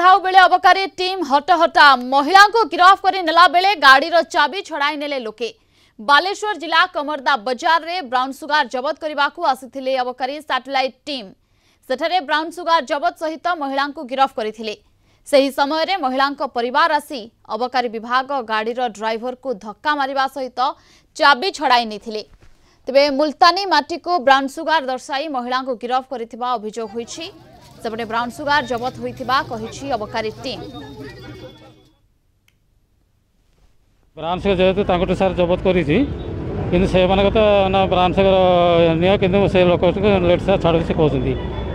चढ़ाऊ बेले अबकारी टीम हटहटा महिला को गिरफ कर नेला बेले गाड़ी चाबी छड़ाई नेले लोके। बालेश्वर जिला कमरदा बजार रे ब्राउन सुगार जबत करने को आसिथिले अबकारी सैटेलाइट टीम। सेठरे ब्राउन सुगार जबत सहित महिला को गिरफ करथिले। सही समय रे महिला परिवार आसी अबकारी विभाग गाड़ी ड्राइवर को धक्का मारिबा सहित चाबी छड़ाई निथिले। तेबे मुल्तानी माटी को ब्राउन सुगार दर्शाई महिला को गिरफ करिथिबा अभियोग होईछि। सेपटे ब्राउन सुगार जबत होइथिबा कहिछि अबकारी टीम। ब्राउन सुगार जेहेतु तांको सार जबत करिछि किंतु से माने तो ना ब्राउन सुगार निया किंतु से लोक लेट सार छाड़ से कहउछन्ती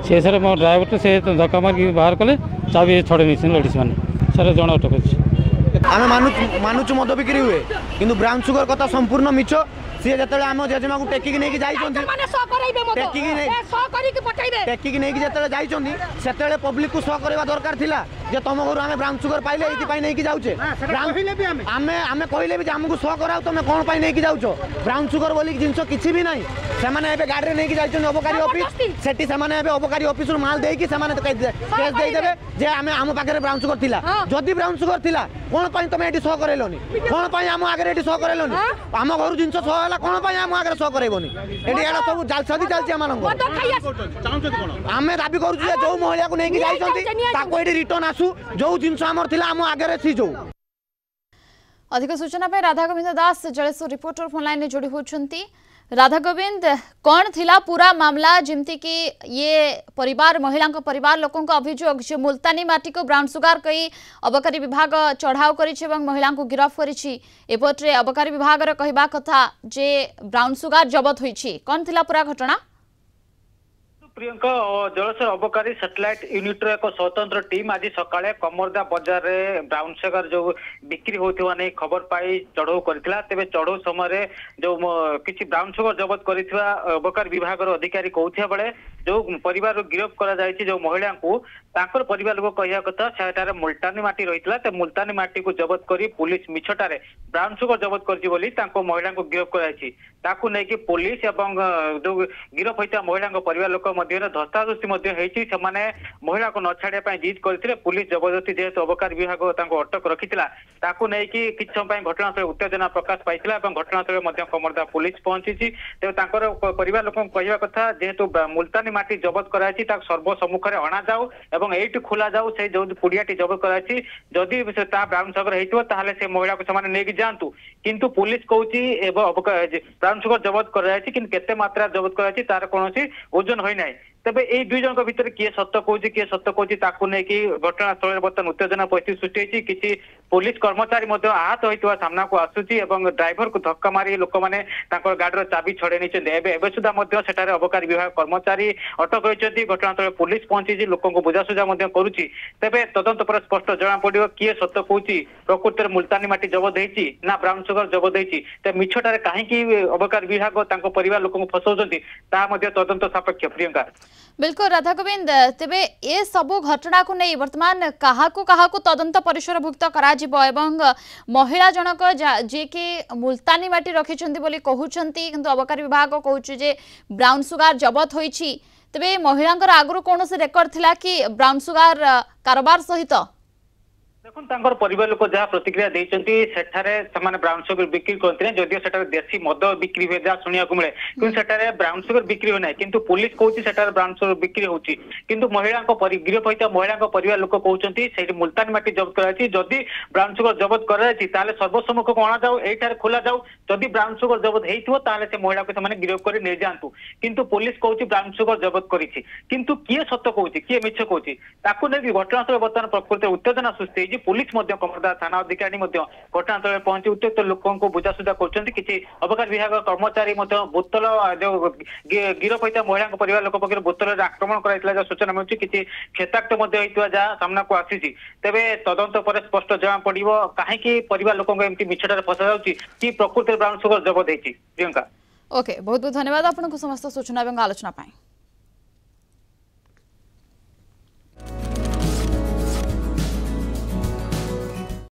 से सर मो ड्राइवर से धक्का मार बाहर कले चाबी छड़े नहीं लेडीज माने सर जण अटक अछि। आमे मानुचु मद बिक्री हुए किंतु ब्राउन सुगर कथा संपूर्ण मिछ। सी जो आम जेजेमा को टेकिक नहीं जाते पब्लिक को शो करवा दरकार थिला जे तुम घर आम ब्राउन सुगर पाइले ये नहीं जाऊे आम कहले भी आमको शो कराओ तुम कौन पाई नहीं जाऊच ब्राउन सुगर बोली जिनस किसी भी नहीं से गाड़ी नहीं जाइए अबकारी ऑफिस से अबकारी ऑफिस माल देकी केस देदेवे जे आम पाखे ब्राउन सुगर थिला जदि ब्राउन सुगर थिला कौन पाई तुम ये शो करैलोनी कौन पाई आम आगे ये शो करैलोनी आम घर जिनस शो है कौन पाई आम आगे शो करैबोनी एटी एडा सब जालसदी चलछि आम दाबी करूँ जो महिला को नहीं जाइए रिटर्न आसू जो जिनस आमर थिला आम आगे सी जो। अधिक सूचना पे Radha Govind Das Jaleshwar reporter phone line में जोड़ी होती। राधा गोविंद कौन थिला पूरा मामला जमती कि ये परिवार महिला परिवार लोकों का अभियोग जो मुल्तानी माटी को ब्राउन सुगार कई अबकारी विभाग चढ़ाऊ करिछि एवं महिला को गिरफ करिछि एपटे अबकारी विभाग रे कहबा कथा जे ब्राउन सुगार जबत होइछि कौन थिला पूरा घटना? प्रियंका जलस्वर अबकारी सैटेलाइट यूनिट एक स्वतंत्र टीम आज सकाळे कमरदा बाजार रे ब्राउन सुगार जो बिक्री होथिबा नै खबर पाई चढ़ऊ करथिला। तेबे चढ़ऊ समय जो किछि ब्राउन सुगार जबत करथिबा अबकारी विभाग रो अधिकारी कहथिया बेले जो परिवार गिरफ करा जायछि जो महिला को तांकर परिवार लोक कहया कथा सेटारे मुल्तानी माटी रहितला ते मुल्तानी माटी को जबत करी पुलिस मिछटारे ब्राउन सुगार जबत करछि बोली तांको महिला को गिरफ करायछि। ताकू नै कि पुलिस एवं जो गिरफ होइता महिला परिवार लोक धस्ताधस्ती महिला को न छाड़िया जिद करते पुलिस जबरदस्ती जेहेतु अबकारी विभाग अटक रखिता ताकू नहीं कि किछ समय घटनास्थल उत्तेजना प्रकाश पाइला घटनास्थल कमरदा पुलिस पहुंची तेज परिवार लोक कहवा कथा जेहेतु मुल्तानी माटी जबत कराई सर्वसम्मुखें अणा जाऊ और ये खोला जाऊ से जो पुड़ियाटी जबत कराई जदि ब्राउन सुगर होता से महिला को नहीं जातु किंतु पुलिस कहूँ ब्राउन सुगर जबत कराई केते मात्रा जबत कराई तार कौन ओजन होना तेबे ए दुई जन भितर किए सत्य कहूँ किए सत्य कहूँ ताकू नहीं घटनास्थल बर्तमान उत्तेजना परिस्थिति सृष्टि होती किसी पुलिस कर्मचारी आहत होता सामना को आसूची ड्राइवर को धक्का मारी लोक मैंने गाड़ी चाबी छड़े नहीं सुधा अबकारी विभाग कर्मचारी अटक होती घटनास्थल पुलिस पहुंची लोक बुझासुझा करुच्ची तेबे तदंत पर स्पष्ट जना पड़ो किए सत्य कहूँ प्रकृत में मुल्तानी माटी जबत होती ना ब्राउन सुगर जबत होती मिछटारे कहीं अबकारी विभाग परिवार लोक फसाउछन्ति तदंत सापेक्ष। प्रियंका बिल्कुल राधा गोविंद तेबे ए सबु घटना को नहीं वर्तमान काहाकु तदंत परिसरभुक्त करा जिवो एवं महिला जनक जे कि मुल्तानी माटी रखिछन्ती बोली कहउछन्ती किंतु अबकारी विभाग कहउछ जे ब्राउन सुगार जबत होईछि तेबे महिलांकर आगरु कोनोसे रेकर्ड थिला कि ब्राउन सुगार कारोबार सहित देखो परिवार लोक जहाँ प्रतिक्रिया देते ब्राउन सुगर बिक्री करते जदिव से देशी मद बिक्री हुए जहाँ शुणा मिले कि ब्राउन सुगर बिक्री होना किंतु पुलिस कहूँ ब्राउन सुगर बिक्री होती किंतु महिला गिरफ होता महिला परिवार लोक कहते मुल्तानी माटी जबत कराई जदि ब्राउन सुगर जबत कराई सर्वसम्मुख को अणा जाऊ ये खोला जाऊ जदि ब्राउन सुगर जबत होता से महिला को गिरफ कर नहीं जातु किंतु पुलिस कहूँ ब्राउन सुगर जबत करिछि किंतु किए सत्य कहूँ किए मिछ कहूँ ताकू नहीं घटनास्थल बर्तमान प्रकृति उत्तेजना सृष्टि पुलिस कमरदा थाना अधिकारी घटनास्थल पहुंची उत्त्यक्त लोकों को बुझासुझा कर अबकारी विभाग कर्मचारी बोतल जो गिरफ होता महिला परिवार लोक पक्ष बोतल आक्रमण कर सूचना मिलूँ कि क्षेत्राक्त जहाँ सामना को आसी तेरे तदंत पर स्पष्ट जना पड़ो कहीं परिवार लोक एमती मिछटारे फसा जाऊँगी कि प्रकृति ब्राउन सुगर जबत होती। प्रियंका ओके बहुत बहुत धन्यवाद आपको समस्त सूचना और आलोचना।